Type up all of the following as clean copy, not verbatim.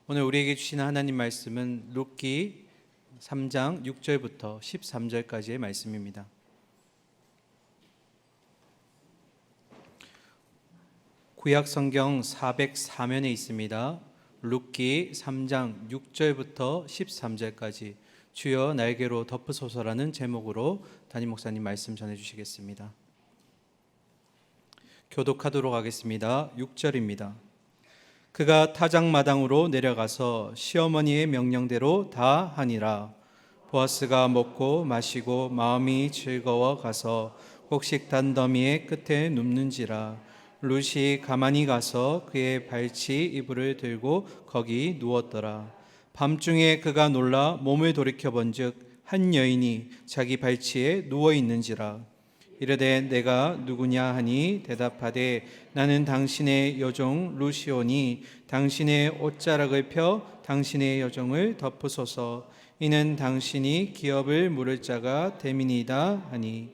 오늘 우리에게 주시는 하나님 말씀은 룻기 3장 6절부터 13절까지의 말씀입니다. 구약 성경 404면에 있습니다. 룻기 3장 6절부터 13절까지 주여 날개로 덮으소서라는 제목으로 담임 목사님 말씀 전해 주시겠습니다. 교독하도록 하겠습니다. 6절입니다. 그가 타작마당으로 내려가서 시어머니의 명령대로 다 하니라. 보아스가 먹고 마시고 마음이 즐거워 가서 곡식 단더미의 끝에 눕는지라. 룻이 가만히 가서 그의 발치 이불을 들고 거기 누웠더라. 밤중에 그가 놀라 몸을 돌이켜 본즉 한 여인이 자기 발치에 누워 있는지라. 이르되 내가 누구냐 하니 대답하되 나는 당신의 여종 룻이오니 당신의 옷자락을 펴 당신의 여종을 덮으소서. 이는 당신이 기업을 물을 자가 됨이니이다 하니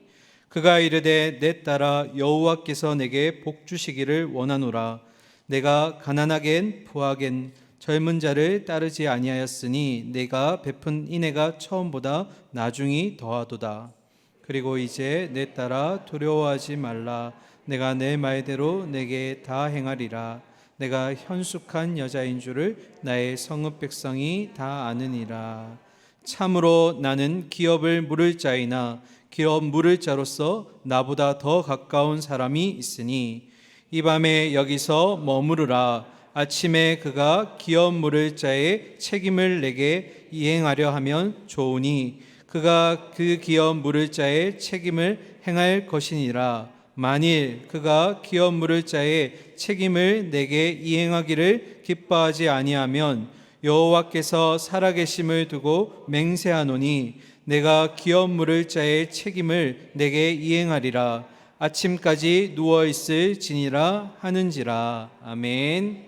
그가 이르되 내 딸아 여호와께서 내게 복 주시기를 원하노라. 내가 가난하겐 부하겐 젊은 자를 따르지 아니하였으니 내가 베푼 인애가 처음보다 나중이 더하도다. 그리고 이제 내 딸아 두려워하지 말라. 내가 내 말대로 내게 다 행하리라. 내가 현숙한 여자인 줄을 나의 성읍 백성이 다 아느니라. 참으로 나는 기업을 물을 자이나 기업 물을 자로서 나보다 더 가까운 사람이 있으니 이 밤에 여기서 머무르라. 아침에 그가 기업 물을 자의 책임을 내게 이행하려 하면 좋으니 그가 그 기업 물을 자의 책임을 행할 것이니라. 만일 그가 기업 물을 자의 책임을 내게 이행하기를 기뻐하지 아니하면 여호와께서 살아계심을 두고 맹세하노니 내가 기업 물을 자의 책임을 내게 이행하리라. 아침까지 누워 있을 지니라 하는지라. 아멘.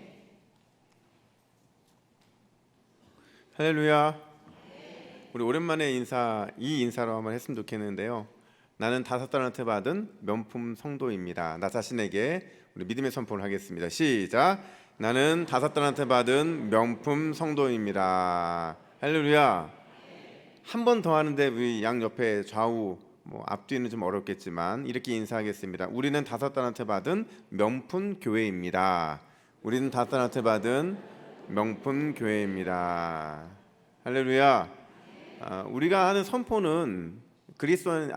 할렐루야. 우리 오랜만에 이 인사로 한번 했으면 좋겠는데요. 나는 5달란트 받은 명품 성도입니다. 나 자신에게 우리 믿음의 선포를 하겠습니다. 시작. 나는 5달란트 받은 명품 성도입니다. 할렐루야. 한 번 더 하는데 우리 양 옆에 좌우 앞뒤는 좀 어렵겠지만 이렇게 인사하겠습니다. 우리는 5달란트 받은 명품 교회입니다. 우리는 5달란트 받은 명품 교회입니다. 할렐루야. 우리가 하는 선포는 그리스도인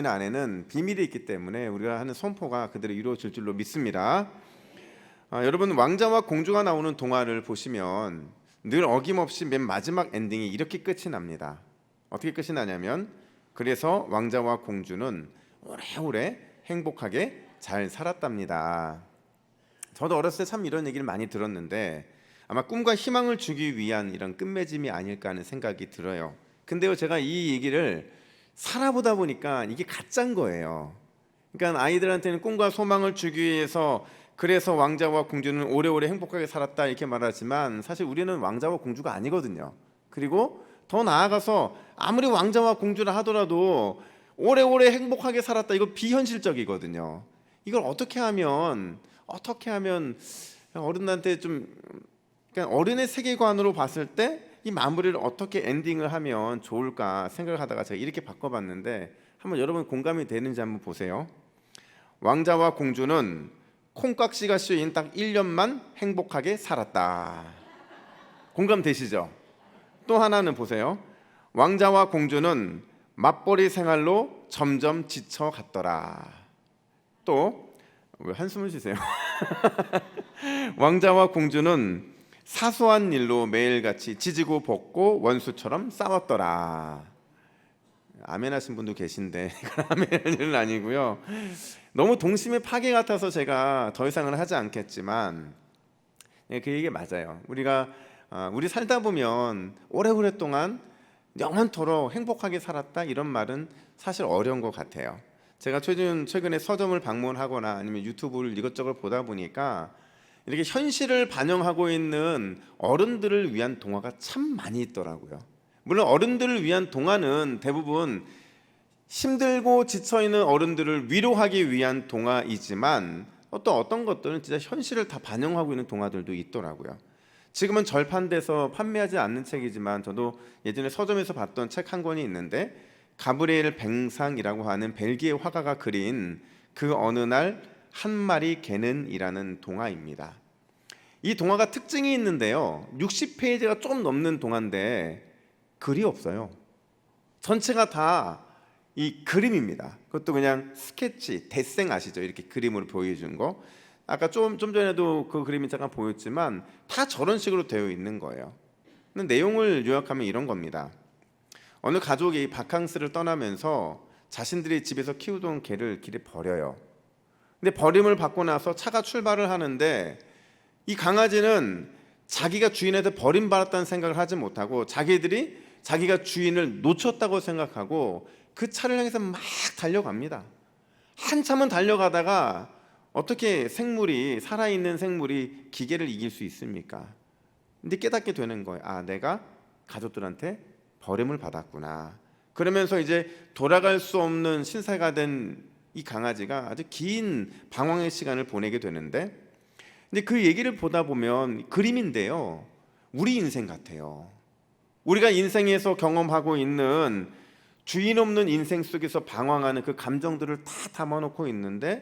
안에는 비밀이 있기 때문에 우리가 하는 선포가 그대로 이루어질 줄로 믿습니다. 여러분, 왕자와 공주가 나오는 동화를 보시면 늘 어김없이 맨 마지막 엔딩이 이렇게 끝이 납니다. 어떻게 끝이 나냐면 그래서 왕자와 공주는 오래오래 행복하게 잘 살았답니다. 저도 어렸을 때 참 이런 얘기를 많이 들었는데 아마 꿈과 희망을 주기 위한 이런 끝맺음이 아닐까 하는 생각이 들어요. 근데요, 제가 이 얘기를 살아보다 보니까 이게 가짜인 거예요. 그러니까 아이들한테는 꿈과 소망을 주기 위해서 그래서 왕자와 공주는 오래오래 행복하게 살았다 이렇게 말하지만 사실 우리는 왕자와 공주가 아니거든요. 그리고 더 나아가서 아무리 왕자와 공주라 하더라도 오래오래 행복하게 살았다, 이거 비현실적이거든요. 이걸 어떻게 하면 어른한테 좀, 그러니까 어른의 세계관으로 봤을 때 이 마무리를 어떻게 엔딩을 하면 좋을까 생각을 하다가 제가 이렇게 바꿔봤는데 한번 여러분 공감이 되는지 한번 보세요. 왕자와 공주는 콩깍지가 씌인 딱 1년만 행복하게 살았다. 공감되시죠? 또 하나는 보세요. 왕자와 공주는 맞벌이 생활로 점점 지쳐갔더라. 또 왜 한숨을 쉬세요? 왕자와 공주는 사소한 일로 매일같이 지지고 볶고 원수처럼 싸웠더라. 아멘 하신 분도 계신데 이건 아멘은 일은 아니고요. 너무 동심의 파괴 같아서 제가 더 이상은 하지 않겠지만 그 얘기 맞아요. 우리 살다 보면 오래오랫동안 영원토록 행복하게 살았다 이런 말은 사실 어려운 것 같아요. 제가 최근에 서점을 방문하거나 아니면 유튜브를 이것저것 보다 보니까 이렇게 현실을 반영하고 있는 어른들을 위한 동화가 참 많이 있더라고요. 물론 어른들을 위한 동화는 대부분 힘들고 지쳐있는 어른들을 위로하기 위한 동화이지만 또 어떤 것들은 진짜 현실을 다 반영하고 있는 동화들도 있더라고요. 지금은 절판돼서 판매하지 않는 책이지만 저도 예전에 서점에서 봤던 책 한 권이 있는데 가브리엘 뱅상이라고 하는 벨기에 화가가 그린 그 어느 날 한 마리 개는이라는 동화입니다. 이 동화가 특징이 있는데요, 60페이지가 좀 넘는 동화인데 글이 없어요. 전체가 다 이 그림입니다. 그것도 그냥 스케치, 데생 아시죠? 이렇게 그림으로 보여준 거. 아까 좀 전에도 그 그림이 잠깐 보였지만 다 저런 식으로 되어 있는 거예요. 근데 내용을 요약하면 이런 겁니다. 어느 가족이 바캉스를 떠나면서 자신들이 집에서 키우던 개를 길에 버려요. 근데 버림을 받고 나서 차가 출발을 하는데 이 강아지는 자기가 주인한테 버림받았다는 생각을 하지 못하고 자기가 주인을 놓쳤다고 생각하고 그 차를 향해서 막 달려갑니다. 한참은 달려가다가 어떻게 살아있는 생물이 기계를 이길 수 있습니까? 근데 깨닫게 되는 거예요. 아, 내가 가족들한테 버림을 받았구나. 그러면서 이제 돌아갈 수 없는 신세가 된 이 강아지가 아주 긴 방황의 시간을 보내게 되는데, 근데 그 얘기를 보다 보면 그림인데요, 우리 인생 같아요. 우리가 인생에서 경험하고 있는 주인 없는 인생 속에서 방황하는 그 감정들을 다 담아놓고 있는데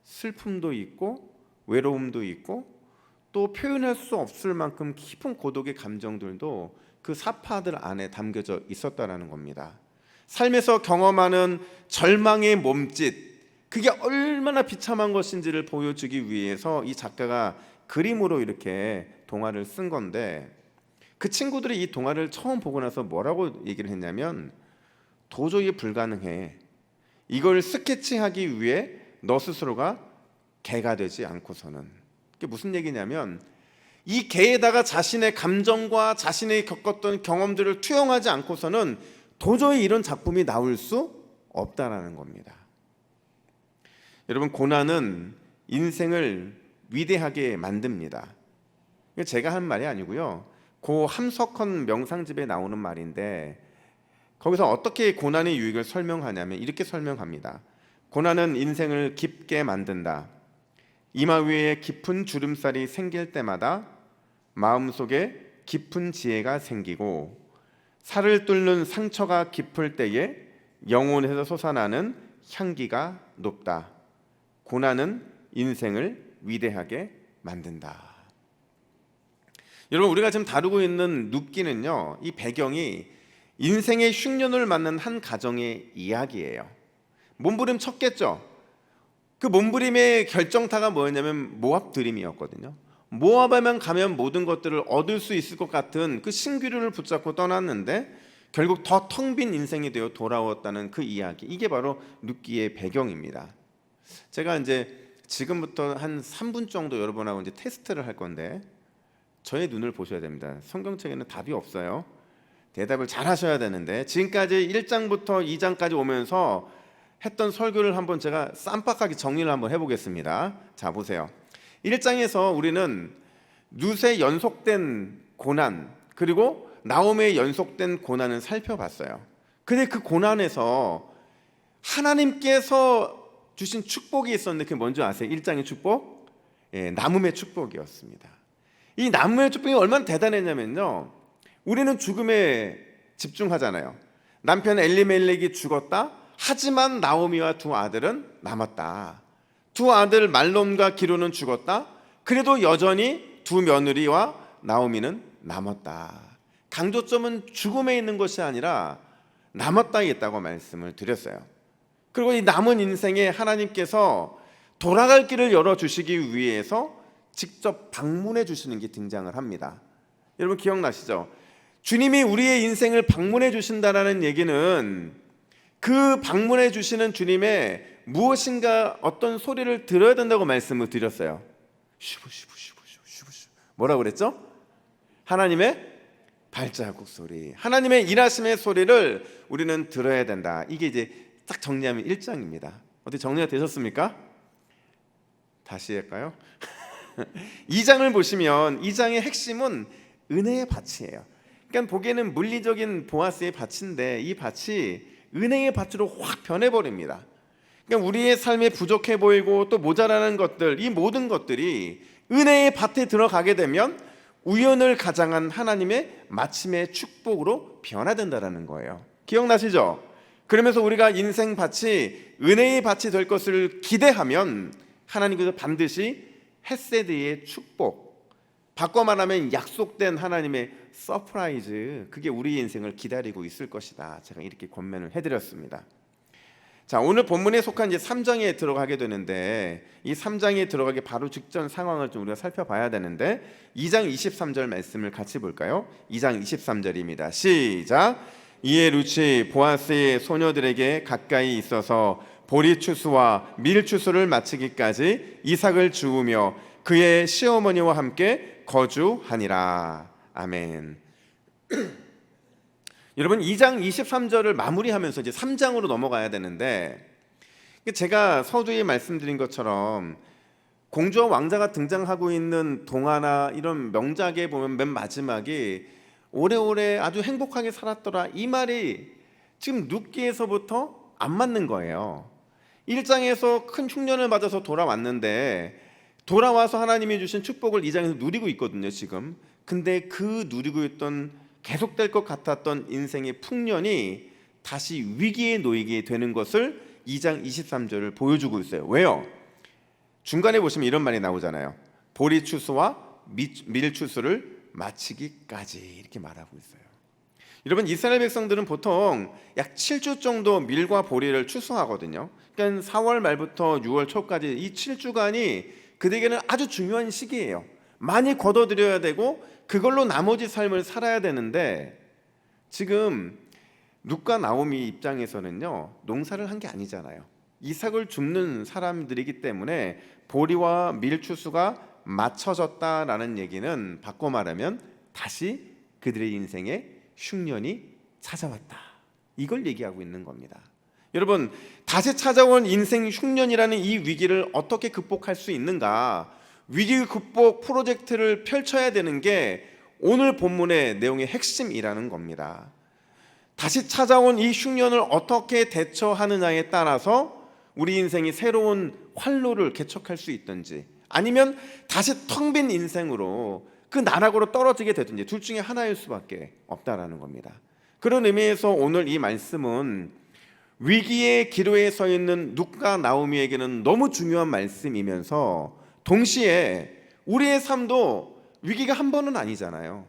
슬픔도 있고 외로움도 있고 또 표현할 수 없을 만큼 깊은 고독의 감정들도 그 사파들 안에 담겨져 있었다라는 겁니다. 삶에서 경험하는 절망의 몸짓, 그게 얼마나 비참한 것인지를 보여주기 위해서 이 작가가 그림으로 이렇게 동화를 쓴 건데, 그 친구들이 이 동화를 처음 보고 나서 뭐라고 얘기를 했냐면 도저히 불가능해. 이걸 스케치하기 위해 너 스스로가 개가 되지 않고서는. 그게 무슨 얘기냐면 이 개에다가 자신의 감정과 자신이 겪었던 경험들을 투영하지 않고서는 도저히 이런 작품이 나올 수 없다라는 겁니다. 여러분, 고난은 인생을 위대하게 만듭니다. 제가 한 말이 아니고요, 고 함석헌 명상집에 나오는 말인데 거기서 어떻게 고난의 유익을 설명하냐면 이렇게 설명합니다. 고난은 인생을 깊게 만든다. 이마 위에 깊은 주름살이 생길 때마다 마음속에 깊은 지혜가 생기고, 살을 뚫는 상처가 깊을 때에 영혼에서 솟아나는 향기가 높다. 고난은 인생을 위대하게 만든다. 여러분, 우리가 지금 다루고 있는 눕기는요, 이 배경이 인생의 흉년을 맞는 한 가정의 이야기예요. 몸부림 쳤겠죠. 그 몸부림의 결정타가 뭐였냐면 모압 드림이었거든요. 모압에만 가면 모든 것들을 얻을 수 있을 것 같은 그 신기루를 붙잡고 떠났는데 결국 더 텅 빈 인생이 되어 돌아왔다는 그 이야기, 이게 바로 눕기의 배경입니다. 제가 이제 지금부터 한 3분 정도 여러분하고 이제 테스트를 할 건데 저의 눈을 보셔야 됩니다. 성경책에는 답이 없어요. 대답을 잘 하셔야 되는데, 지금까지 1장부터 2장까지 오면서 했던 설교를 한번 제가 쌈박하게 정리를 한번 해보겠습니다. 자, 보세요. 1장에서 우리는 룻의 연속된 고난, 그리고 나오미의 연속된 고난을 살펴봤어요. 근데 그 고난에서 하나님께서 주신 축복이 있었는데 그게 뭔지 아세요? 1장의 축복? 남음의 축복이었습니다. 이 남음의 축복이 얼마나 대단했냐면요, 우리는 죽음에 집중하잖아요. 남편 엘리멜렉이 죽었다. 하지만 나오미와 두 아들은 남았다. 두 아들 말론과 기론은 죽었다. 그래도 여전히 두 며느리와 나오미는 남았다. 강조점은 죽음에 있는 것이 아니라 남았다에 있다고 말씀을 드렸어요. 그리고 이 남은 인생에 하나님께서 돌아갈 길을 열어주시기 위해서 직접 방문해 주시는 게 등장을 합니다. 여러분 기억나시죠? 주님이 우리의 인생을 방문해 주신다라는 얘기는 그 방문해 주시는 주님의 무엇인가 어떤 소리를 들어야 된다고 말씀을 드렸어요. 슈부슈부슈부슈부슈. 뭐라고 그랬죠? 하나님의 발자국 소리, 하나님의 일하심의 소리를 우리는 들어야 된다. 이게 이제 딱 정리하면 1장입니다. 어떻게 정리가 되셨습니까? 다시 할까요? 2장을 보시면 2장의 핵심은 은혜의 밭이에요. 그러니까 보기에는 물리적인 보아스의 밭인데 이 밭이 은혜의 밭으로 확 변해버립니다. 그러니까 우리의 삶에 부족해 보이고 또 모자라는 것들, 이 모든 것들이 은혜의 밭에 들어가게 되면 우연을 가장한 하나님의 마침의 축복으로 변화된다라는 거예요. 기억나시죠? 그러면서 우리가 인생 밭이 은혜의 밭이 될 것을 기대하면 하나님께서 반드시 헤세드의 축복, 바꿔 말하면 약속된 하나님의 서프라이즈, 그게 우리 인생을 기다리고 있을 것이다. 제가 이렇게 권면을 해드렸습니다. 자, 오늘 본문에 속한 이제 3장에 들어가게 되는데, 이 3장에 들어가기 바로 직전 상황을 좀 우리가 살펴봐야 되는데, 2장 23절 말씀을 같이 볼까요? 2장 23절입니다. 시작. 이에 룻이 보아스의 소녀들에게 가까이 있어서 보리추수와 밀추수를 마치기까지 이삭을 주우며 그의 시어머니와 함께 거주하니라. 아멘. 여러분, 2장 23절을 마무리하면서 이제 3장으로 넘어가야 되는데, 제가 서두에 말씀드린 것처럼 공주와 왕자가 등장하고 있는 동화나 이런 명작에 보면 맨 마지막에 오래오래 아주 행복하게 살았더라, 이 말이 지금 룻기에서부터 안 맞는 거예요. 1장에서 큰 흉년을 맞아서 돌아왔는데, 돌아와서 하나님이 주신 축복을 2장에서 누리고 있거든요 지금. 근데 그 누리고 있던, 계속될 것 같았던 인생의 풍년이 다시 위기에 놓이게 되는 것을 2장 23절을 보여주고 있어요. 왜요? 중간에 보시면 이런 말이 나오잖아요. 보리추수와 밀추수를 마치기까지, 이렇게 말하고 있어요. 여러분, 이스라엘 백성들은 보통 약 7주 정도 밀과 보리를 추수하거든요. 그러니까 4월 말부터 6월 초까지 이 7주간이 그들에게는 아주 중요한 시기예요. 많이 거둬들여야 되고 그걸로 나머지 삶을 살아야 되는데, 지금 룻과 나오미 입장에서는요, 농사를 한 게 아니잖아요. 이삭을 줍는 사람들이기 때문에 보리와 밀추수가 맞춰졌다라는 얘기는 바꿔 말하면 다시 그들의 인생에 흉년이 찾아왔다, 이걸 얘기하고 있는 겁니다. 여러분, 다시 찾아온 인생 흉년이라는 이 위기를 어떻게 극복할 수 있는가, 위기 극복 프로젝트를 펼쳐야 되는 게 오늘 본문의 내용의 핵심이라는 겁니다. 다시 찾아온 이 흉년을 어떻게 대처하느냐에 따라서 우리 인생이 새로운 활로를 개척할 수 있든지, 아니면 다시 텅 빈 인생으로 그 나락으로 떨어지게 되든지, 둘 중에 하나일 수밖에 없다라는 겁니다. 그런 의미에서 오늘 이 말씀은 위기의 기로에 서 있는 룻과 나오미에게는 너무 중요한 말씀이면서, 동시에 우리의 삶도 위기가 한 번은 아니잖아요.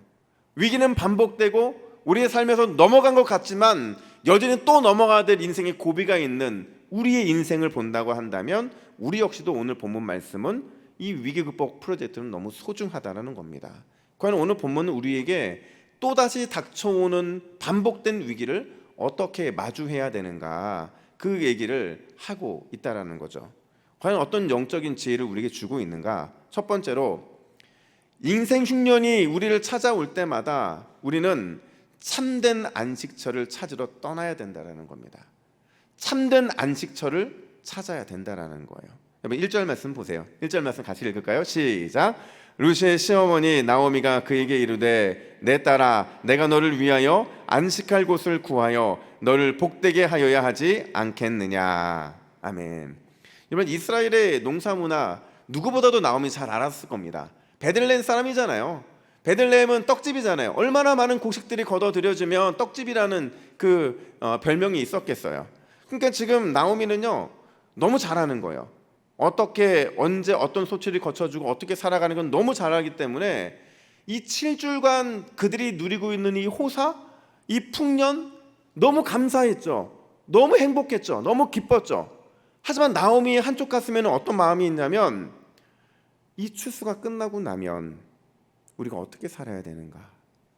위기는 반복되고 우리의 삶에서 넘어간 것 같지만 여전히 또 넘어가야 될 인생의 고비가 있는 우리의 인생을 본다고 한다면, 우리 역시도 오늘 본문 말씀은 이 위기 극복 프로젝트는 너무 소중하다는 겁니다. 과연 오늘 본문은 우리에게 또다시 닥쳐오는 반복된 위기를 어떻게 마주해야 되는가, 그 얘기를 하고 있다는 거죠. 과연 어떤 영적인 지혜를 우리에게 주고 있는가? 첫 번째로, 인생 흉년이 우리를 찾아올 때마다 우리는 참된 안식처를 찾으러 떠나야 된다는 겁니다. 참된 안식처를 찾아야 된다는 거예요. 여러분, 1절 말씀 보세요. 1절 말씀 같이 읽을까요? 시작. 룻의 시어머니 나오미가 그에게 이르되, 내 딸아, 내가 너를 위하여 안식할 곳을 구하여 너를 복되게 하여야 하지 않겠느냐. 아멘. 여러분, 이스라엘의 농사 문화 누구보다도 나오미 잘 알았을 겁니다. 베들레헴 사람이잖아요. 베들레헴은 떡집이잖아요. 얼마나 많은 곡식들이 걷어들여지면 떡집이라는 그 별명이 있었겠어요. 그러니까 지금 나오미는요, 너무 잘하는 거예요. 어떻게, 언제, 어떤 소치를 거쳐주고 어떻게 살아가는 건 너무 잘 알기 때문에 이 7주간 그들이 누리고 있는 이 호사, 이 풍년, 너무 감사했죠. 너무 행복했죠. 너무 기뻤죠. 하지만 나오미의 한쪽 가슴에는 어떤 마음이 있냐면, 이 추수가 끝나고 나면 우리가 어떻게 살아야 되는가,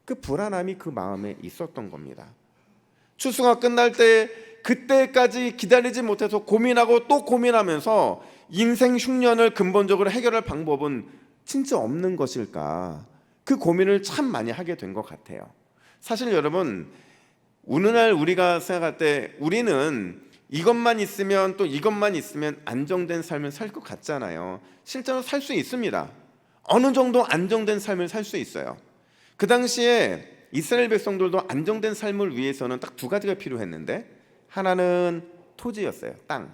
그 불안함이 그 마음에 있었던 겁니다. 추수가 끝날 때 그때까지 기다리지 못해서 고민하고 또 고민하면서 인생 흉년을 근본적으로 해결할 방법은 진짜 없는 것일까, 그 고민을 참 많이 하게 된 것 같아요. 사실 여러분, 어느 날 우리가 생각할 때 우리는 이것만 있으면, 또 이것만 있으면 안정된 삶을 살 것 같잖아요. 실제로 살 수 있습니다. 어느 정도 안정된 삶을 살 수 있어요. 그 당시에 이스라엘 백성들도 안정된 삶을 위해서는 딱 두 가지가 필요했는데, 하나는 토지였어요. 땅.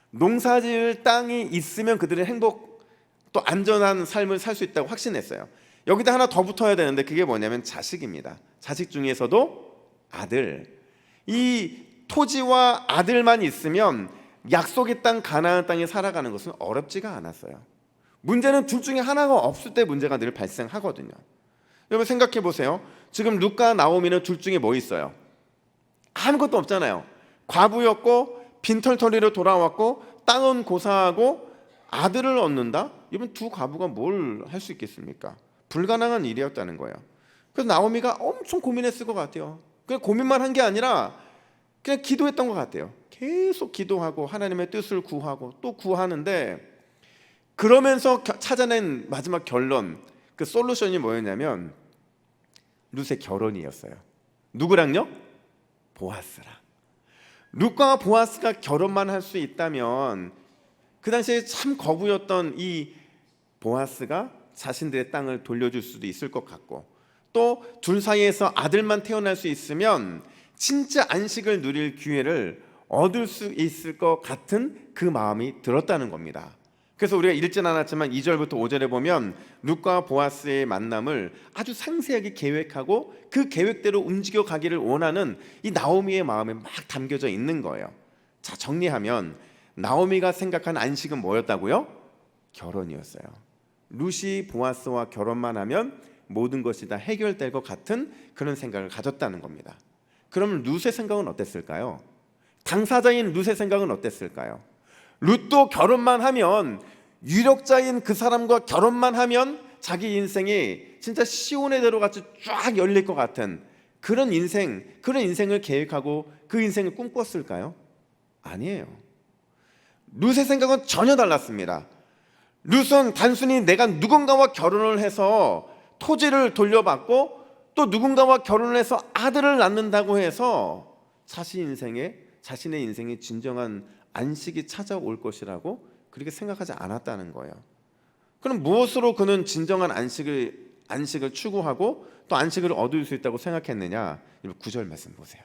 농사지을 땅이 있으면 그들은 행복, 또 안전한 삶을 살 수 있다고 확신했어요. 여기다 하나 더 붙어야 되는데 그게 뭐냐면 자식입니다. 자식 중에서도 아들. 이 토지와 아들만 있으면 약속의 땅 가나안 땅에 살아가는 것은 어렵지가 않았어요. 문제는 둘 중에 하나가 없을 때 문제가 늘 발생하거든요. 여러분 생각해 보세요. 지금 룻과 나오미는 둘 중에 뭐 있어요? 아무것도 없잖아요. 과부였고 빈털터리로 돌아왔고 땅은 고사하고 아들을 얻는다? 이번 두 과부가 뭘 할 수 있겠습니까? 불가능한 일이었다는 거예요. 그래서 나오미가 엄청 고민했을 것 같아요. 그냥 고민만 한 게 아니라 그냥 기도했던 것 같아요. 계속 기도하고 하나님의 뜻을 구하고 또 구하는데, 그러면서 찾아낸 마지막 결론, 그 솔루션이 뭐였냐면 룻의 결혼이었어요. 누구랑요? 보아스랑. 룻과 보아스가 결혼만 할 수 있다면 그 당시에 참 거부였던 이 보아스가 자신들의 땅을 돌려줄 수도 있을 것 같고, 또 둘 사이에서 아들만 태어날 수 있으면 진짜 안식을 누릴 기회를 얻을 수 있을 것 같은 그 마음이 들었다는 겁니다. 그래서 우리가 읽진 않았지만 2절부터 5절에 보면 룻과 보아스의 만남을 아주 상세하게 계획하고 그 계획대로 움직여 가기를 원하는 이 나오미의 마음에 막 담겨져 있는 거예요. 자, 정리하면 나오미가 생각한 안식은 뭐였다고요? 결혼이었어요. 룻이 보아스와 결혼만 하면 모든 것이 다 해결될 것 같은 그런 생각을 가졌다는 겁니다. 그럼 룻의 생각은 어땠을까요? 당사자인 룻의 생각은 어땠을까요? 룻도 결혼만 하면, 유력자인 그 사람과 결혼만 하면 자기 인생이 진짜 시온의 대로 같이 쫙 열릴 것 같은 그런 인생을 계획하고 그 인생을 꿈꿨을까요? 아니에요. 룻의 생각은 전혀 달랐습니다. 룻은 단순히 내가 누군가와 결혼을 해서 토지를 돌려받고 또 누군가와 결혼을 해서 아들을 낳는다고 해서 자신의 인생에 진정한 안식이 찾아올 것이라고 그렇게 생각하지 않았다는 거예요. 그럼 무엇으로 그는 진정한 안식을 추구하고 또 안식을 얻을 수 있다고 생각했느냐? 9절 말씀 보세요.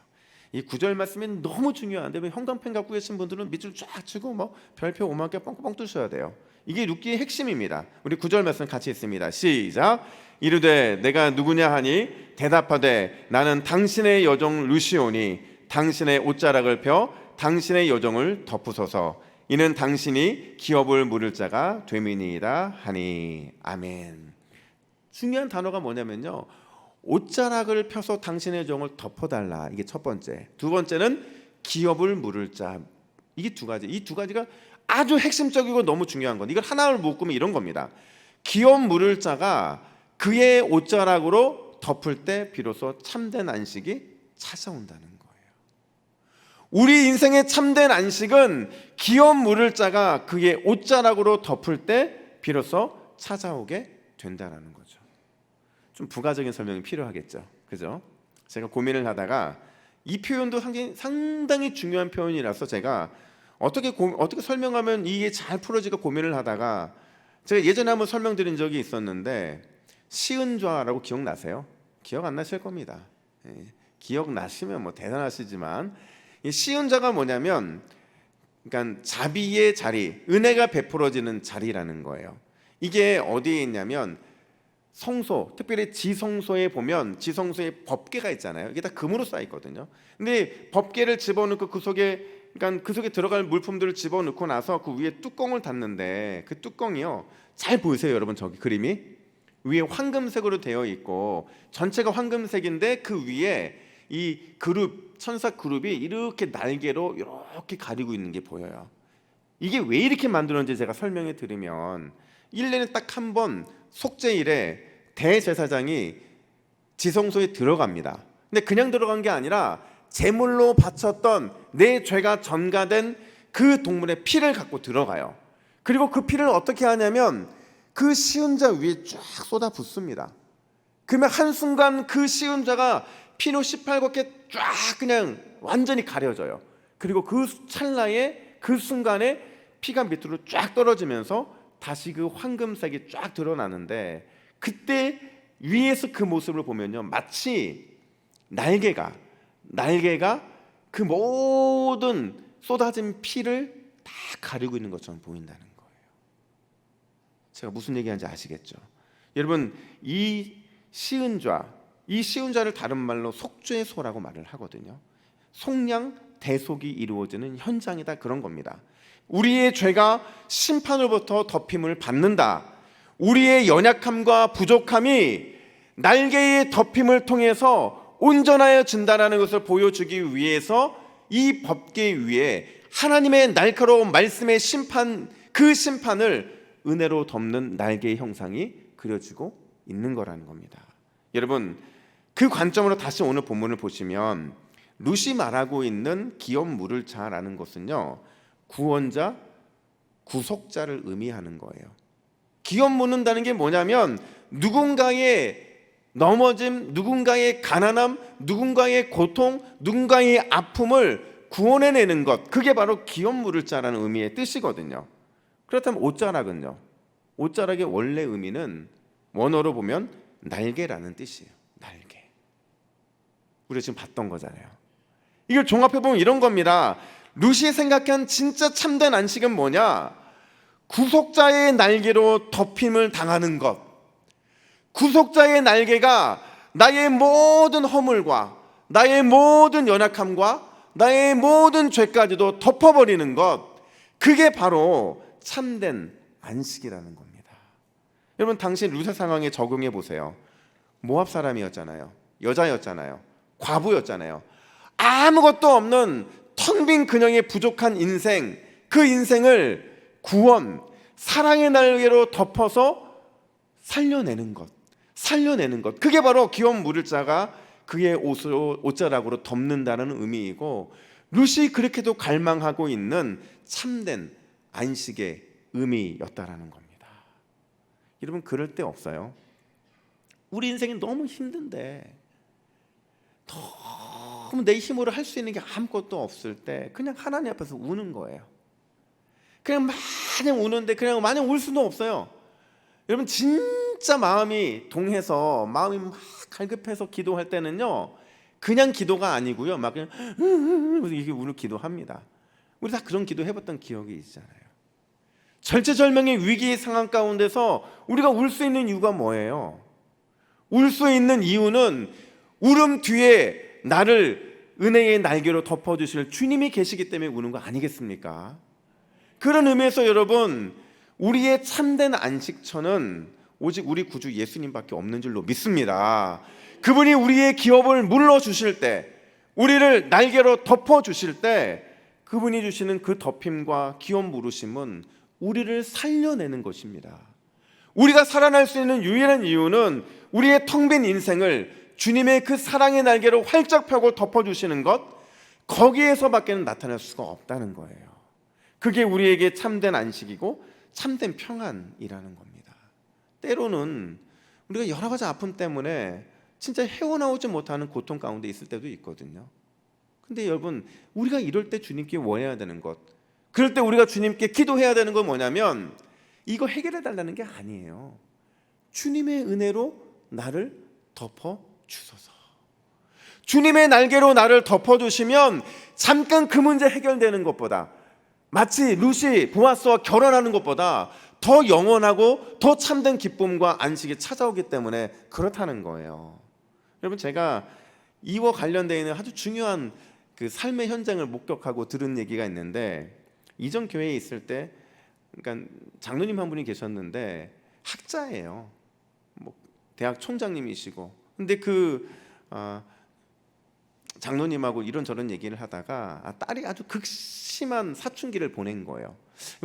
이 9절 말씀이 너무 중요한데 형광펜 갖고 계신 분들은 밑줄 쫙 치고 뭐 별표 5만 개 뻥뻥 뚫으셔야 돼요. 이게 룻기의 핵심입니다. 우리 9절 말씀 같이 읽습니다. 시작. 이르되 내가 누구냐 하니 대답하되 나는 당신의 여종 룻이오니 당신의 옷자락을 펴 당신의 여종을 덮으소서. 이는 당신이 기업을 물을 자가 됨이니이다 하니. 아멘. 중요한 단어가 뭐냐면요, 옷자락을 펴서 당신의 여종을 덮어달라. 이게 첫 번째. 두 번째는 기업을 물을 자. 이게 두 가지. 이 두 가지가 아주 핵심적이고 너무 중요한 건, 이걸 하나를 묶으면 이런 겁니다. 기업 물을 자가 그의 옷자락으로 덮을 때 비로소 참된 안식이 찾아온다는 거예요. 우리 인생의 참된 안식은 기업 물을 자가 그의 옷자락으로 덮을 때 비로소 찾아오게 된다는 거죠. 좀 부가적인 설명이 필요하겠죠, 그죠? 제가 고민을 하다가 이 표현도 상당히 중요한 표현이라서 제가 어떻게 설명하면 이게 잘 풀어질까 고민을 하다가, 제가 예전에 한번 설명드린 적이 있었는데 시은좌라고 기억나세요? 기억 안 나실 겁니다. 기억나시면 뭐 대단하시지만, 이 시은좌가 뭐냐면 그러니까 자비의 자리, 은혜가 베풀어지는 자리라는 거예요. 이게 어디에 있냐면 성소, 특별히 지성소에 보면 지성소에 법궤가 있잖아요. 이게 다 금으로 쌓여 있거든요. 근데 법궤를 집어넣고 그 속에 들어갈 물품들을 집어넣고 나서 그 위에 뚜껑을 닫는데, 그 뚜껑이요, 잘 보이세요 여러분? 저기 그림이 위에 황금색으로 되어 있고 전체가 황금색인데 그 위에 이 천사 그룹이 이렇게 날개로 이렇게 가리고 있는 게 보여요. 이게 왜 이렇게 만들었는지 제가 설명해 드리면, 1년에 딱 한 번 속죄일에 대제사장이 지성소에 들어갑니다. 근데 그냥 들어간 게 아니라 제물로 바쳤던 내 죄가 전가된 그 동물의 피를 갖고 들어가요. 그리고 그 피를 어떻게 하냐면 그 시은자 위에 쫙 쏟아 붓습니다. 그러면 한순간 그 시은자가 피로 시팔겋게 쫙 그냥 완전히 가려져요. 그리고 그 찰나에, 그 순간에 피가 밑으로 쫙 떨어지면서 다시 그 황금색이 쫙 드러나는데, 그때 위에서 그 모습을 보면요, 마치 날개가 그 모든 쏟아진 피를 다 가리고 있는 것처럼 보인다는 거예요. 제가 무슨 얘기하는지 아시겠죠? 여러분, 이 시은좌를 다른 말로 속죄의 소라고 말을 하거든요. 속량 대속이 이루어지는 현장이다, 그런 겁니다. 우리의 죄가 심판으로부터 덮임을 받는다. 우리의 연약함과 부족함이 날개의 덮임을 통해서 온전하여진다라는 것을 보여주기 위해서 이 법궤 위에 하나님의 날카로운 말씀의 심판, 그 심판을 은혜로 덮는 날개의 형상이 그려지고 있는 거라는 겁니다. 여러분, 그 관점으로 다시 오늘 본문을 보시면 룻이 말하고 있는 기업 물을 자라는 것은요, 구원자, 구속자를 의미하는 거예요. 기업 묻는다는 게 뭐냐면 누군가의 넘어짐, 누군가의 가난함, 누군가의 고통, 누군가의 아픔을 구원해내는 것, 그게 바로 기업 물을 자라는 의미의 뜻이거든요. 그렇다면 옷자락은요, 옷자락의 원래 의미는 원어로 보면 날개라는 뜻이에요. 날개. 우리가 지금 봤던 거잖아요. 이걸 종합해보면 이런 겁니다. 룻이 생각한 진짜 참된 안식은 뭐냐? 구속자의 날개로 덮임을 당하는 것. 구속자의 날개가 나의 모든 허물과 나의 모든 연약함과 나의 모든 죄까지도 덮어버리는 것, 그게 바로 참된 안식이라는 겁니다. 여러분, 당신 룻의 상황에 적용해 보세요. 모압 사람이었잖아요. 여자였잖아요. 과부였잖아요. 아무것도 없는 텅 빈 그녀의 부족한 인생, 그 인생을 구원, 사랑의 날개로 덮어서 살려내는 것, 그게 바로 기업 물을 자가 그의 옷자락으로 덮는다는 의미이고, 룻이 그렇게도 갈망하고 있는 참된 안식의 의미였다라는 겁니다. 여러분, 그럴 때 없어요? 우리 인생이 너무 힘든데, 너무 내 힘으로 할 수 있는 게 아무것도 없을 때 그냥 하나님 앞에서 우는 거예요. 그냥 마냥 우는데 그냥 마냥 울 수는 없어요. 여러분, 진짜 마음이 동해서 마음이 막 갈급해서 기도할 때는요, 그냥 기도가 아니고요, 막 그냥 이렇게 우는 기도합니다. 우리 다 그런 기도 해봤던 기억이 있잖아요. 절체절명의 위기의 상황 가운데서 우리가 울 수 있는 이유가 뭐예요? 울 수 있는 이유는 울음 뒤에 나를 은혜의 날개로 덮어주실 주님이 계시기 때문에 우는 거 아니겠습니까? 그런 의미에서 여러분, 우리의 참된 안식처는 오직 우리 구주 예수님밖에 없는 줄로 믿습니다. 그분이 우리의 기업을 물러주실 때, 우리를 날개로 덮어주실 때, 그분이 주시는 그 덮임과 기업 물으심은 우리를 살려내는 것입니다. 우리가 살아날 수 있는 유일한 이유는 우리의 텅 빈 인생을 주님의 그 사랑의 날개로 활짝 펴고 덮어주시는 것, 거기에서밖에는 나타날 수가 없다는 거예요. 그게 우리에게 참된 안식이고 참된 평안이라는 겁니다. 때로는 우리가 여러 가지 아픔 때문에 진짜 헤어나오지 못하는 고통 가운데 있을 때도 있거든요. 근데 여러분, 우리가 이럴 때 주님께 원해야 되는 것, 그럴 때 우리가 주님께 기도해야 되는 건 뭐냐면, 이거 해결해 달라는 게 아니에요. 주님의 은혜로 나를 덮어 주소서. 주님의 날개로 나를 덮어주시면 잠깐 그 문제 해결되는 것보다, 마치 룻이 보아스와 결혼하는 것보다 더 영원하고 더 참된 기쁨과 안식이 찾아오기 때문에 그렇다는 거예요. 여러분, 제가 이와 관련되어 있는 아주 중요한 그 삶의 현장을 목격하고 들은 얘기가 있는데, 이전 교회에 있을 때, 그러니까 장로님 한 분이 계셨는데 학자예요. 뭐 대학 총장님이시고, 근데 그 장로님하고 이런저런 얘기를 하다가 딸이 아주 극심한 사춘기를 보낸 거예요.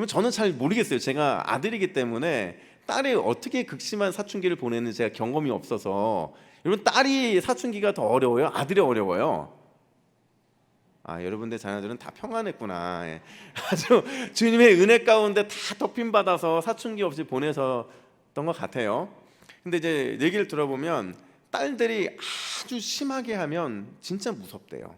저는 잘 모르겠어요. 제가 아들이기 때문에 딸이 어떻게 극심한 사춘기를 보내는지 제가 경험이 없어서. 여러분, 딸이 사춘기가 더 어려워요? 아들이 어려워요? 여러분들 자녀들은 다 평안했구나. 예. 아주 주님의 은혜 가운데 다 덮임받아서 사춘기 없이 보내셨던 것 같아요. 근데 이제 얘기를 들어보면 딸들이 아주 심하게 하면 진짜 무섭대요.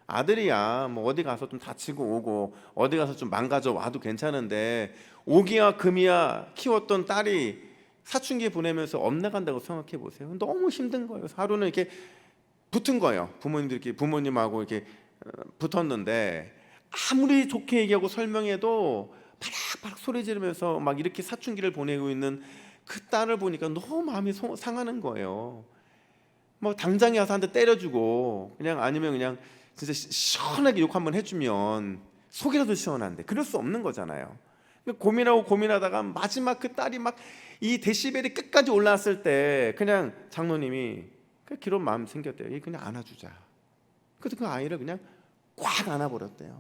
아들이야 뭐 어디 가서 좀 다치고 오고 어디 가서 좀 망가져 와도 괜찮은데, 오기야 금이야 키웠던 딸이 사춘기 보내면서 엇나간다고 생각해 보세요. 너무 힘든 거예요. 하루는 이렇게 붙은 거예요. 부모님하고 이렇게 붙었는데, 아무리 좋게 얘기하고 설명해도 바락바락 소리 지르면서 막 이렇게 사춘기를 보내고 있는 그 딸을 보니까 너무 마음이 상하는 거예요. 뭐 당장에 와서 한 대 때려주고 그냥 아니면 그냥 진짜 시원하게 욕 한번 해주면 속이라도 시원한데 그럴 수 없는 거잖아요. 고민하고 고민하다가 마지막 그 딸이 막 이 데시벨이 끝까지 올라왔을 때 그냥 장로님이 그런 마음 생겼대요. 그냥 안아주자. 그래서 그 아이를 그냥 꽉 안아버렸대요.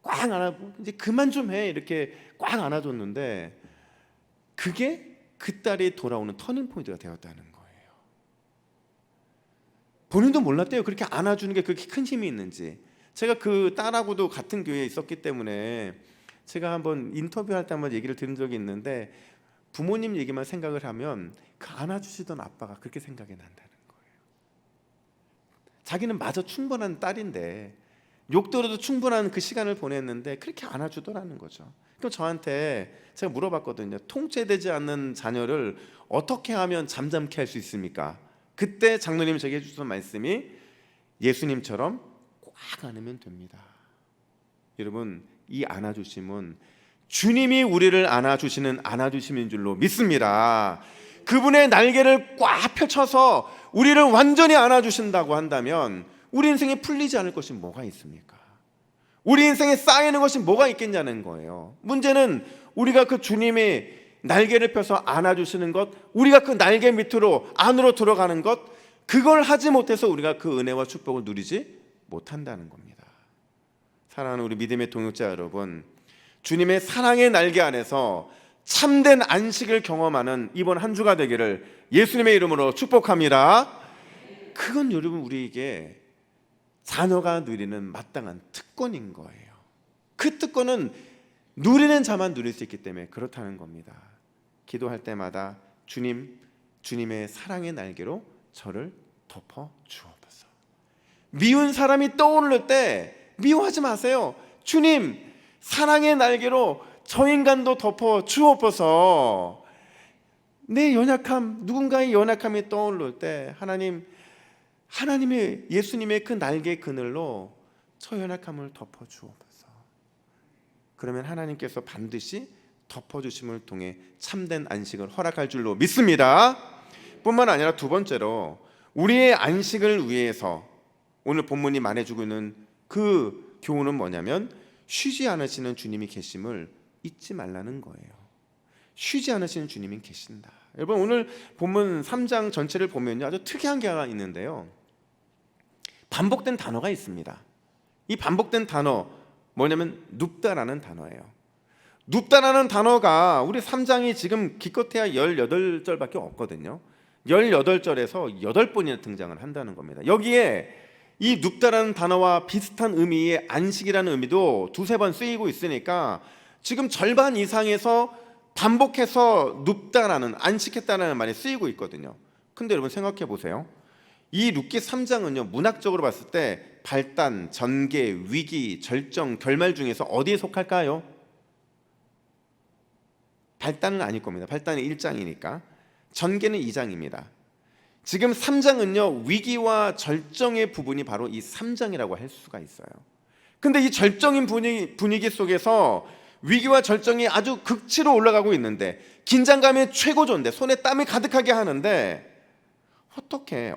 꽉 안아고 이제 그만 좀 해 이렇게 꽉 안아줬는데 그게 그 딸이 돌아오는 터닝 포인트가 되었다는 거예요. 본인도 몰랐대요. 그렇게 안아주는 게 그렇게 큰 힘이 있는지. 제가 그 딸하고도 같은 교회에 있었기 때문에 제가 한번 인터뷰할 때 한번 얘기를 들은 적이 있는데 부모님 얘기만 생각을 하면 그 안아주시던 아빠가 그렇게 생각이 난다는 거예요. 자기는 마저 충분한 딸인데 욕 들어도 충분한 그 시간을 보냈는데 그렇게 안아주더라는 거죠. 그럼 저한테 제가 물어봤거든요. 통제되지 않는 자녀를 어떻게 하면 잠잠케 할 수 있습니까? 그때 장로님이 저에게 해주셨던 말씀이 예수님처럼 꽉 안으면 됩니다. 여러분, 이 안아주심은 주님이 우리를 안아주시는 안아주심인 줄로 믿습니다. 그분의 날개를 꽉 펼쳐서 우리를 완전히 안아주신다고 한다면 우리 인생에 풀리지 않을 것이 뭐가 있습니까? 우리 인생에 쌓이는 것이 뭐가 있겠냐는 거예요. 문제는 우리가 그 주님의 날개를 펴서 안아주시는 것, 우리가 그 날개 밑으로 안으로 들어가는 것, 그걸 하지 못해서 우리가 그 은혜와 축복을 누리지 못한다는 겁니다. 사랑하는 우리 믿음의 동역자 여러분, 주님의 사랑의 날개 안에서 참된 안식을 경험하는 이번 한 주가 되기를 예수님의 이름으로 축복합니다. 그건 여러분 우리에게 자녀가 누리는 마땅한 특권인 거예요. 그 특권은 누리는 자만 누릴 수 있기 때문에 그렇다는 겁니다. 기도할 때마다 주님의 사랑의 날개로 저를 덮어 주옵소서. 미운 사람이 떠오를 때 미워하지 마세요. 주님, 사랑의 날개로 저 인간도 덮어 주옵소서. 내 연약함, 누군가의 연약함이 떠오를 때 하나님의 예수님의 그 날개 그늘로 저 연약함을 덮어 주옵소서. 그러면 하나님께서 반드시 덮어주심을 통해 참된 안식을 허락할 줄로 믿습니다. 뿐만 아니라 두 번째로 우리의 안식을 위해서 오늘 본문이 말해주고 있는 그 교훈은 뭐냐면 쉬지 않으시는 주님이 계심을 잊지 말라는 거예요. 쉬지 않으시는 주님이 계신다. 여러분, 오늘 본문 3장 전체를 보면요, 아주 특이한 게 하나 있는데요, 반복된 단어가 있습니다. 이 반복된 단어 뭐냐면 눕다라는 단어예요. 눕다라는 단어가 우리 3장이 지금 기껏해야 18절밖에 없거든요. 18절에서 8번이나 등장을 한다는 겁니다. 여기에 이 눕다라는 단어와 비슷한 의미의 안식이라는 의미도 두세 번 쓰이고 있으니까 지금 절반 이상에서 반복해서 눕다라는, 안식했다는 말이 쓰이고 있거든요. 근데 여러분 생각해 보세요. 이 룻기 3장은요, 문학적으로 봤을 때 발단, 전개, 위기, 절정, 결말 중에서 어디에 속할까요? 발단은 아닐 겁니다. 발단은 1장이니까. 전개는 2장입니다. 지금 3장은요, 위기와 절정의 부분이 바로 이 3장이라고 할 수가 있어요. 근데 이 절정인 분위기 속에서 위기와 절정이 아주 극치로 올라가고 있는데, 긴장감이 최고조인데, 손에 땀이 가득하게 하는데,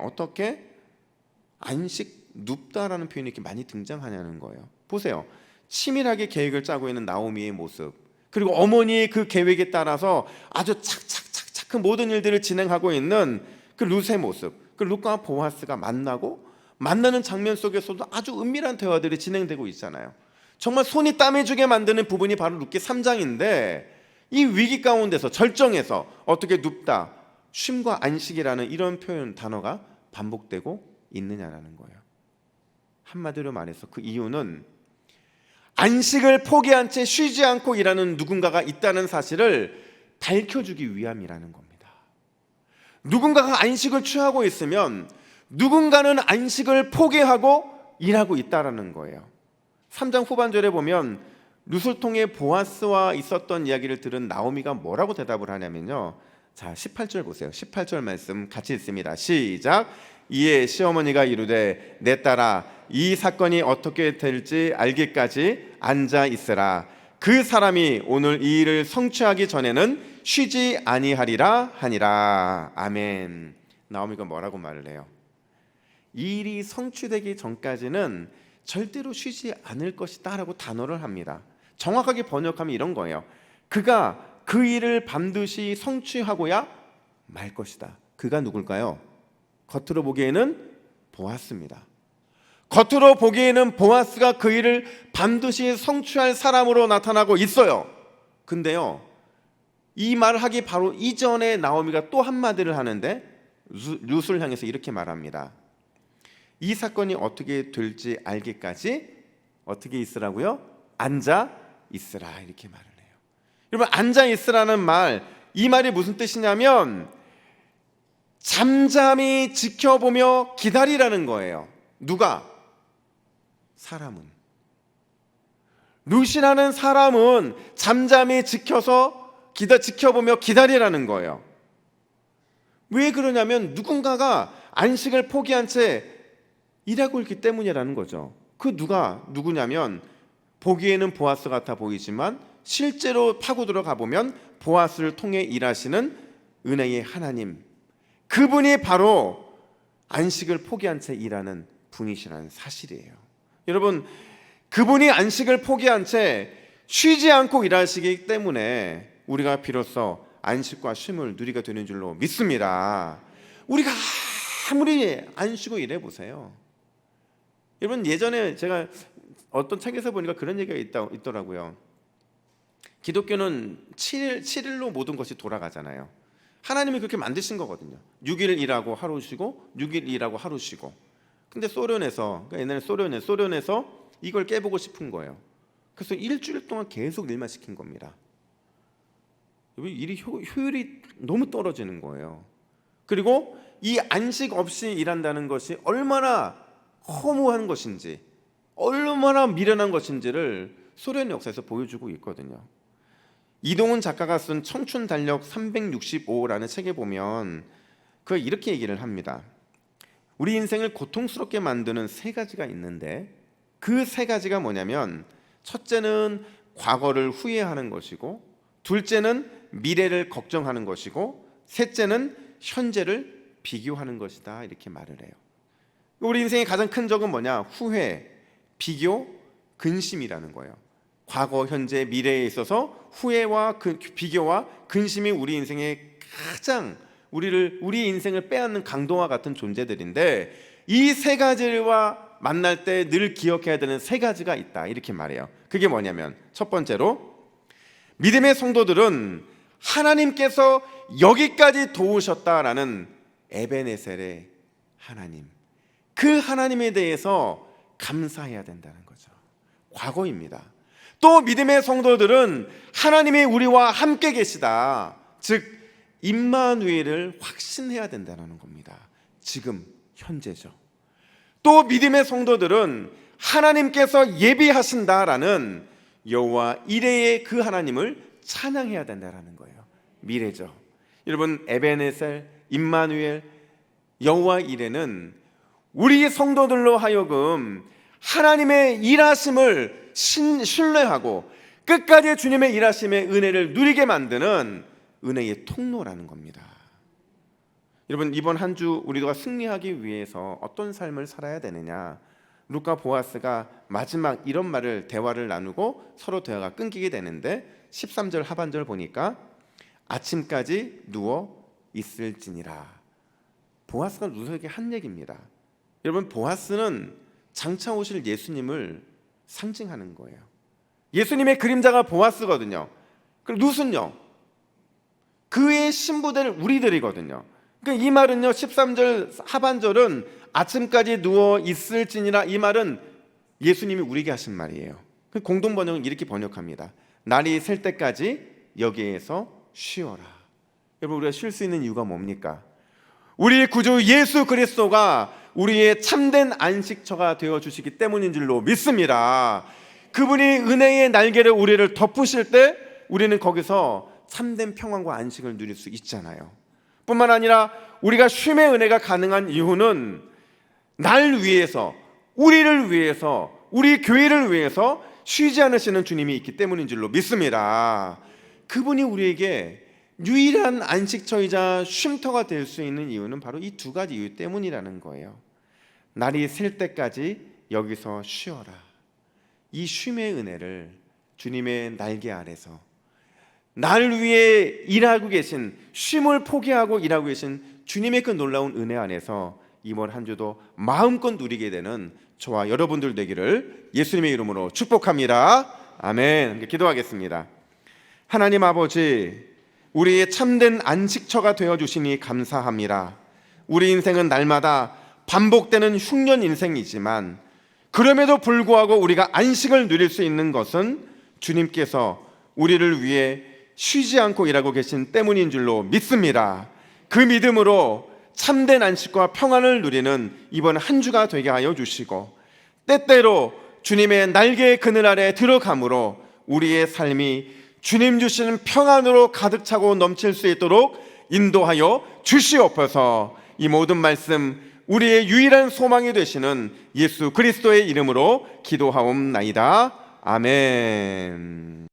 어떻게 안식, 눕다라는 표현이 이렇게 많이 등장하냐는 거예요. 보세요. 치밀하게 계획을 짜고 있는 나오미의 모습, 그리고 어머니의 그 계획에 따라서 아주 착착 그 모든 일들을 진행하고 있는 그 룻의 모습, 그 룻과 보아스가 만나는 장면 속에서도 아주 은밀한 대화들이 진행되고 있잖아요. 정말 손이 땀이 주게 만드는 부분이 바로 룻기 3장인데 이 위기 가운데서, 절정에서 어떻게 눕다, 쉼과 안식이라는 이런 표현, 단어가 반복되고 있느냐라는 거예요. 한마디로 말해서 그 이유는 안식을 포기한 채 쉬지 않고 일하는 누군가가 있다는 사실을 밝혀주기 위함이라는 겁니다. 누군가가 안식을 취하고 있으면 누군가는 안식을 포기하고 일하고 있다는 거예요. 3장 후반절에 보면 룻을 통해 보아스와 있었던 이야기를 들은 나오미가 뭐라고 대답을 하냐면요, 자 18절 보세요. 18절 말씀 같이 읽습니다. 시작. 이에 시어머니가 이르되 내 딸아, 이 사건이 어떻게 될지 알기까지 앉아 있으라. 그 사람이 오늘 이 일을 성취하기 전에는 쉬지 아니하리라 하니라. 아멘. 나오미가 뭐라고 말을 해요? 이 일이 성취되기 전까지는 절대로 쉬지 않을 것이다 라고 단호를 합니다. 정확하게 번역하면 이런 거예요. 그가 그 일을 반드시 성취하고야 말 것이다. 그가 누굴까요? 겉으로 보기에는 보아스입니다. 겉으로 보기에는 보아스가 그 일을 반드시 성취할 사람으로 나타나고 있어요. 근데요, 이 말을 하기 바로 이전에 나오미가 또 한마디를 하는데 룻을 향해서 이렇게 말합니다. 이 사건이 어떻게 될지 알기까지 어떻게 있으라고요? 앉아 있으라. 이렇게 말을 해요. 여러분, 앉아 있으라는 말, 이 말이 무슨 뜻이냐면 잠잠히 지켜보며 기다리라는 거예요. 누가? 사람은. 룻이라는 사람은 잠잠히 지켜보며 기다리라는 거예요. 왜 그러냐면 누군가가 안식을 포기한 채 일하고 있기 때문이라는 거죠. 그 누구냐면 보기에는 보아스 같아 보이지만 실제로 파고 들어가 보면 보아스를 통해 일하시는 은혜의 하나님, 그분이 바로 안식을 포기한 채 일하는 분이시라는 사실이에요. 여러분, 그분이 안식을 포기한 채 쉬지 않고 일하시기 때문에 우리가 비로소 안식과 쉼을 누리게 되는 줄로 믿습니다. 우리가 아무리 안 쉬고 일해 보세요. 여러분, 예전에 제가 어떤 책에서 보니까 그런 얘기가 있더라고요. 기독교는 7일로 모든 것이 돌아가잖아요. 하나님이 그렇게 만드신 거거든요. 6일 일하고 하루 쉬고 6일 일하고 하루 쉬고. 근데 소련에서, 그러니까 옛날에 소련에서 이걸 깨보고 싶은 거예요. 그래서 일주일 동안 계속 일만 시킨 겁니다. 일이 효율이 너무 떨어지는 거예요. 그리고 이 안식 없이 일한다는 것이 얼마나 허무한 것인지, 얼마나 미련한 것인지를 소련 역사에서 보여주고 있거든요. 이동훈 작가가 쓴 청춘 달력 365라는 책에 보면 그 이렇게 얘기를 합니다. 우리 인생을 고통스럽게 만드는 세 가지가 있는데 그 세 가지가 뭐냐면, 첫째는 과거를 후회하는 것이고, 둘째는 미래를 걱정하는 것이고, 셋째는 현재를 비교하는 것이다. 이렇게 말을 해요. 우리 인생의 가장 큰 적은 뭐냐? 후회, 비교, 근심이라는 거예요. 과거, 현재, 미래에 있어서 후회와 비교와 근심이 우리 인생의 가장 우리 인생을 빼앗는 강도와 같은 존재들인데, 이 세 가지와 만날 때 늘 기억해야 되는 세 가지가 있다. 이렇게 말해요. 그게 뭐냐면, 첫 번째로 믿음의 성도들은 하나님께서 여기까지 도우셨다라는 에베네셀의 하나님, 그 하나님에 대해서 감사해야 된다는 거죠. 과거입니다. 또 믿음의 성도들은 하나님이 우리와 함께 계시다, 즉 임마누엘을 확신해야 된다는 겁니다. 지금 현재죠. 또 믿음의 성도들은 하나님께서 예비하신다라는 여호와 이레의 그 하나님을 찬양해야 된다는 거예요. 미래죠. 여러분, 에베네셀, 임마누엘, 여호와 이레는 우리 성도들로 하여금 하나님의 일하심을 신뢰하고 끝까지 주님의 일하심의 은혜를 누리게 만드는 은혜의 통로라는 겁니다. 여러분, 이번 한 주 우리가 승리하기 위해서 어떤 삶을 살아야 되느냐? 룻과 보아스가 마지막 이런 대화를 나누고 서로 대화가 끊기게 되는데, 13절 하반절 보니까 아침까지 누워 있을지니라. 보아스가 룻에게 한 얘기입니다. 여러분, 보아스는 장차 오실 예수님을 상징하는 거예요. 예수님의 그림자가 보아스거든요. 그럼 룻은요, 그의 신부될 우리들이거든요. 그러니까 이 말은요, 13절 하반절은 아침까지 누워 있을지니라, 이 말은 예수님이 우리에게 하신 말이에요. 공동 번역은 이렇게 번역합니다. 날이 셀 때까지 여기에서 쉬어라. 여러분, 우리가 쉴 수 있는 이유가 뭡니까? 우리 구주 예수 그리스도가 우리의 참된 안식처가 되어 주시기 때문인 줄로 믿습니다. 그분이 은혜의 날개를 우리를 덮으실 때 우리는 거기서 참된 평안과 안식을 누릴 수 있잖아요. 뿐만 아니라 우리가 쉼의 은혜가 가능한 이유는 날 위해서, 우리를 위해서, 우리 교회를 위해서 쉬지 않으시는 주님이 있기 때문인 줄로 믿습니다. 그분이 우리에게 유일한 안식처이자 쉼터가 될 수 있는 이유는 바로 이 두 가지 이유 때문이라는 거예요. 날이 셀 때까지 여기서 쉬어라. 이 쉼의 은혜를 주님의 날개 아래서 나를 위해 일하고 계신, 쉼을 포기하고 일하고 계신 주님의 그 놀라운 은혜 안에서 이번 한 주도 마음껏 누리게 되는 저와 여러분들 되기를 예수님의 이름으로 축복합니다. 아멘. 기도하겠습니다. 하나님 아버지, 우리의 참된 안식처가 되어주시니 감사합니다. 우리 인생은 날마다 반복되는 흉년 인생이지만 그럼에도 불구하고 우리가 안식을 누릴 수 있는 것은 주님께서 우리를 위해 쉬지 않고 일하고 계신 때문인 줄로 믿습니다. 그 믿음으로 참된 안식과 평안을 누리는 이번 한 주가 되게 하여 주시고, 때때로 주님의 날개의 그늘 아래 들어감으로 우리의 삶이 주님 주시는 평안으로 가득 차고 넘칠 수 있도록 인도하여 주시옵소서. 이 모든 말씀 우리의 유일한 소망이 되시는 예수 그리스도의 이름으로 기도하옵나이다. 아멘.